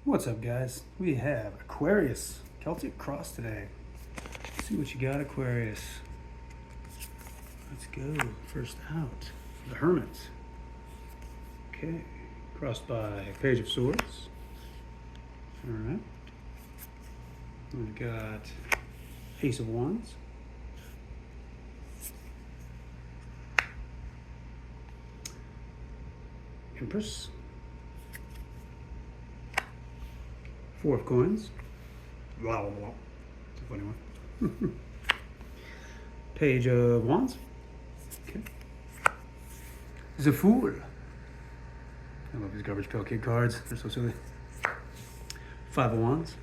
What's up, guys? We have Aquarius Celtic cross today. Let's see what you got, Aquarius. Let's go. First out, the Hermit. Okay, crossed by Page of Swords. All right. We've got Ace of Wands. Empress. Four of Coins. Wow, wow. It's a funny one. Page of Wands. Okay. The Fool. I love these Garbage Pail Kid cards. They're so silly. Five of Wands.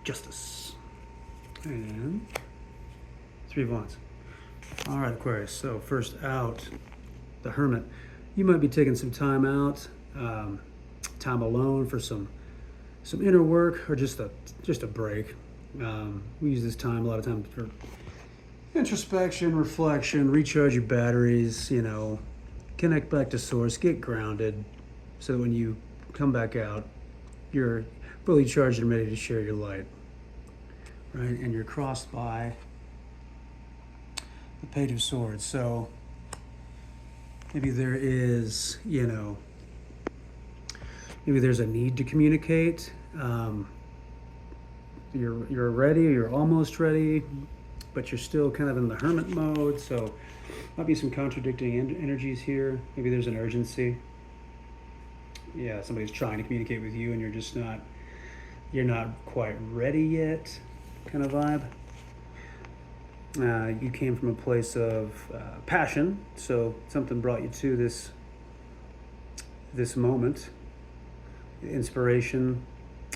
Justice. And Three of Wands. All right, Aquarius. So first out, the Hermit. You might be taking some time out. Time alone for some inner work or just a break. We use this time a lot of times for introspection, reflection, recharge your batteries, connect back to source, get grounded so that when you come back out, you're fully charged and ready to share your light. Right? And you're crossed by the Page of Swords. So maybe there is, maybe there's a need to communicate. You're ready, you're almost ready, but you're still kind of in the hermit mode. So might be some contradicting energies here. Maybe there's an urgency. Yeah, somebody's trying to communicate with you and you're not quite ready yet, kind of vibe. You came from a place of passion, so something brought you to this moment. Inspiration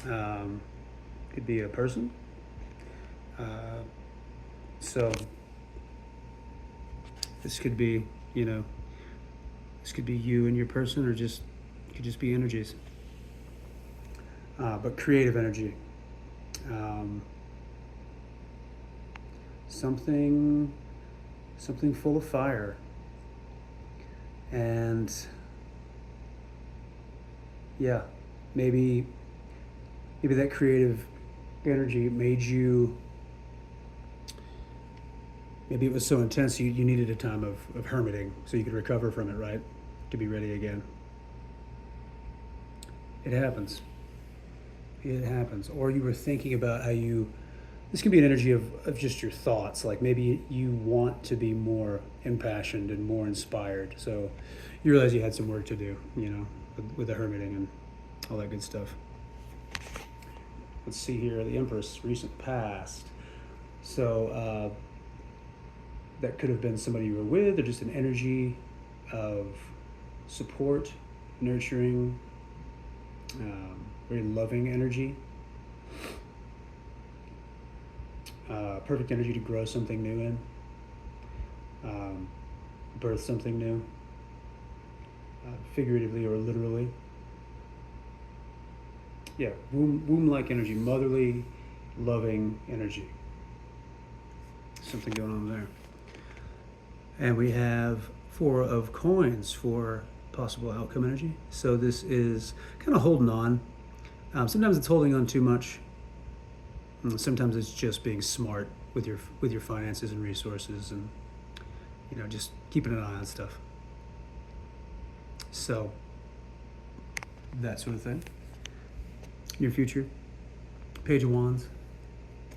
could be a person. So this could be, this could be you and your person, or it could just be energies. But creative energy. Something full of fire. And yeah, maybe that creative energy made you, maybe it was so intense you needed a time of hermiting so you could recover from it, right? To be ready again. It happens. Or you were thinking about how this can be an energy of just your thoughts. Like maybe you want to be more impassioned and more inspired. So you realize you had some work to do, with the hermiting and all that good stuff. Let's see here, the Empress, recent past. So that could have been somebody you were with, or just an energy of support, nurturing, very loving energy. Perfect energy to grow something new in, birth something new, figuratively or literally. Yeah, womb-like energy, motherly, loving energy. Something going on there. And we have Four of Coins for possible outcome energy. So this is kind of holding on. Sometimes it's holding on too much. Sometimes it's just being smart with your finances and resources, and just keeping an eye on stuff. So that sort of thing. Your future, Page of Wands.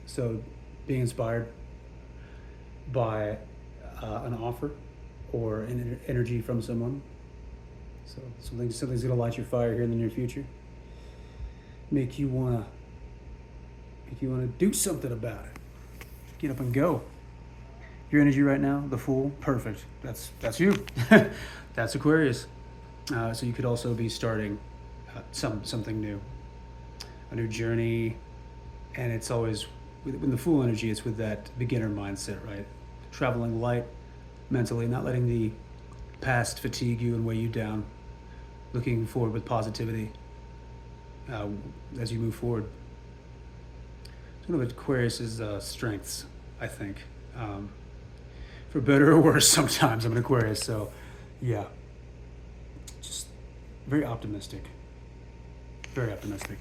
So being inspired by an offer or an energy from someone. So something's gonna light your fire here in the near future. Make you wanna do something about it. Get up and go. Your energy right now, the Fool, perfect. That's you. That's Aquarius. So you could also be starting something new, a new journey, and it's always with the Fool energy. It's with that beginner mindset, right? Traveling light mentally, not letting the past fatigue you and weigh you down. Looking forward with positivity as you move forward. It's one of Aquarius's strengths, I think. For better or worse, sometimes I'm an Aquarius, so yeah, just very optimistic. very optimistic.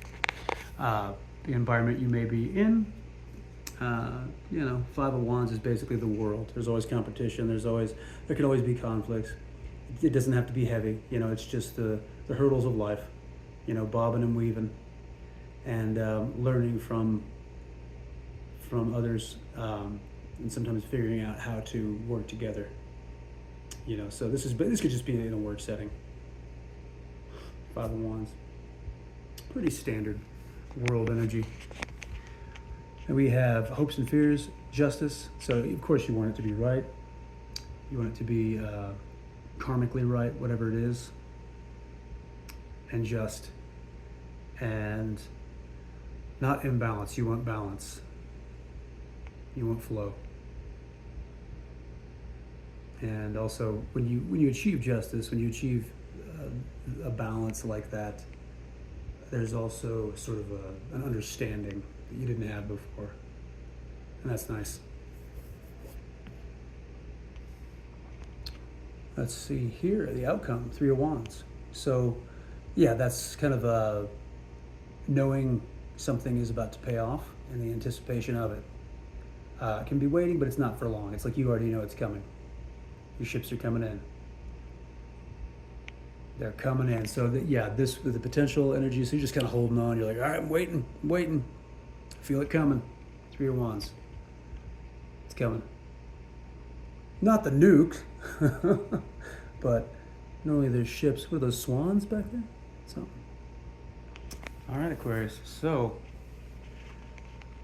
The environment you may be in, Five of Wands is basically the world. There's always competition. There can always be conflicts. It doesn't have to be heavy. It's just the hurdles of life. Bobbing and weaving, and learning from others, and sometimes figuring out how to work together. So this could just be in a work setting. Five of Wands, pretty standard world energy. And we have hopes and fears, justice. So of course you want it to be right. You want it to be karmically right, whatever it is, and just, and not imbalance. You want balance. You want flow. And also, when you achieve justice, when you achieve a balance like that, there's also sort of an understanding that you didn't have before, and that's nice. Let's see here, the outcome, Three of Wands. So, yeah, that's kind of knowing something is about to pay off and the anticipation of it. It can be waiting, but it's not for long. It's like you already know it's coming. Your ships are coming in. They're coming in. So, this with the potential energy, so you're just kind of holding on. You're like, all right, I'm waiting. I feel it coming. Three of Wands. It's coming. Not the nuke, but normally there's ships. What are those swans back there? Something. All right, Aquarius. So,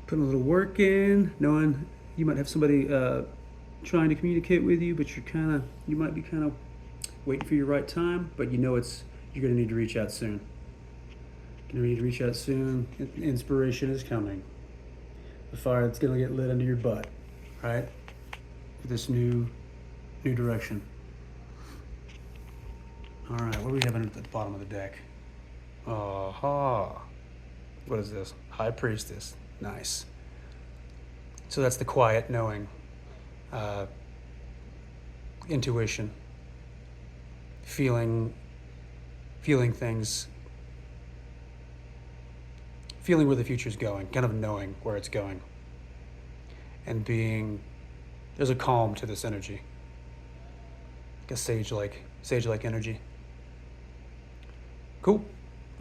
putting a little work in, knowing you might have somebody trying to communicate with you, but you might be kind of waiting for your right time, but you're going to need to reach out soon. Inspiration is coming. The fire that's going to get lit under your butt, right? For this new direction. All right, what are we having at the bottom of the deck? Aha. What is this? High Priestess. Nice. So that's the quiet knowing, intuition, feeling things, feeling where the future's going, kind of knowing where it's going, and there's a calm to this energy, like a sage-like energy. Cool.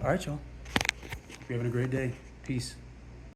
All right, y'all. You're having a great day. Peace.